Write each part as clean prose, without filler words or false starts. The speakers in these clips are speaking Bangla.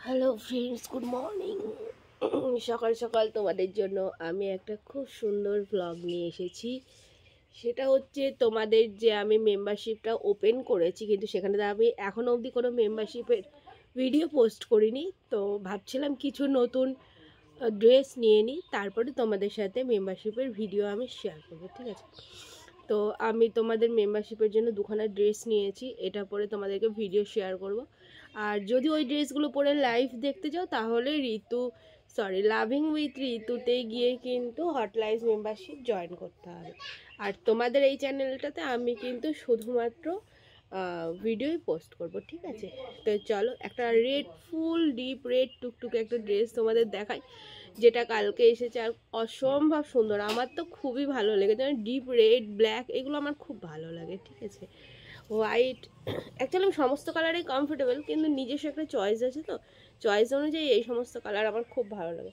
Hello friends, good morning. সকাল সকাল তোমাদের জন্য আমি একটা খুব সুন্দর ব্লগ নিয়ে এসেছি। সেটা হচ্ছে তোমাদের যে আমি মেম্বারশিপটা ওপেন করেছি, কিন্তু সেখানে আমি এখনও অবধি কোনো মেম্বারশিপের ভিডিও পোস্ট করিনি। তো ভাবছিলাম কিছু নতুন ড্রেস নিয়ে নিই, তারপরে তোমাদের সাথে মেম্বারশিপের ভিডিও আমি শেয়ার করবো, ঠিক আছে? তো আমি তোমাদের মেম্বারশিপের জন্য দুখানা ড্রেস নিয়েছি, এটা পরে তোমাদেরকে ভিডিও শেয়ার করব। আর যদি ওই ড্রেসগুলো পরে লাইভ দেখতে যাও তাহলে লাভিং উইথ ঋতুতে গিয়ে কিন্তু হটলাইন্স মেম্বারশিপ জয়েন করতে হবে। আর তোমাদের এই চ্যানেলটাতে আমি কিন্তু শুধুমাত্র ভিডিওই পোস্ট করব, ঠিক আছে? তো চলো, একটা রেড, ফুল ডিপ রেড টুকটুকে একটা ড্রেস তোমাদের দেখাই, যেটা কালকে এসেছে আর অসম্ভব সুন্দর। আমার তো খুবই ভালো লেগেছে, ডিপ রেড, ব্ল্যাক এগুলো আমার খুব ভালো লাগে, ঠিক আছে? হোয়াইট, অ্যাকচুয়ালি আমি সমস্ত কালারেই কমফোর্টেবল, কিন্তু নিজস্ব একটা চয়েস আছে, তো চয়েস অনুযায়ী এই সমস্ত কালার আমার খুব ভালো লাগে।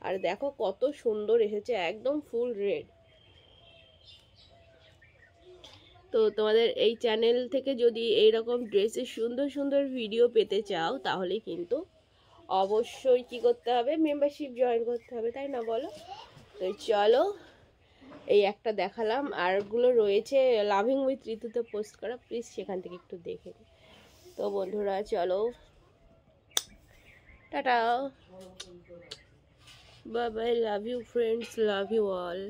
আর দেখো কত সুন্দর এসেছে, একদম ফুল রেড। তো তোমাদের এই চ্যানেল থেকে যদি এইরকম ড্রেসের সুন্দর সুন্দর ভিডিও পেতে চাও তাহলে কিন্তু অবশ্যই কি করতে হবে, মেম্বারশিপ জয়েন করতে হবে, তাই না বলো? তো চলো, এই একটা দেখালাম, আরগুলো রয়েছে লাভিং উইথ ঋতুতে পোস্ট করা, প্লিজ সেখান থেকে একটু দেখে নিই। তো বন্ধুরা চলো, tata, bye bye, love you friends, love you all.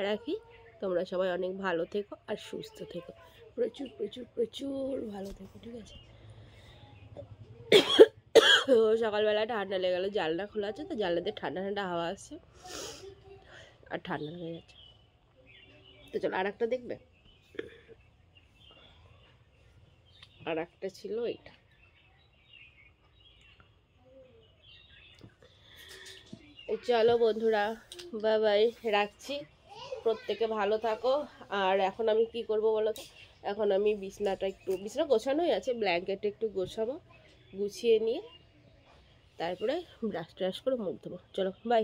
রাখি, তোমরা সবাই অনেক ভালো থেকো আর সুস্থ থেকো, প্রচুর প্রচুর প্রচুর ভালো থেকো, ঠিক আছে? সকালবেলা ঠান্ডা লেগে গেলো, জানলা খোলা আছে তো জানলাতে ঠান্ডা ঠান্ডা হাওয়া আসছে আর ঠান্ডা লেগে যাচ্ছে। তো চলো, আর একটা দেখবে, আর একটা ছিল এইটা। চলো বন্ধুরা, বাই বাই, রাখছি। প্রত্যেকে ভালো থাকো। আর এখন আমি কি করব বলো তো, এখন আমি বিছনা গোছানোই আছে, ব্ল্যাঙ্কেট একটু গোছাবো, গুছিয়ে নিয়ে তারপরে ব্রাশ ট্রাশ করে মুখ দেবো। চলো বাই।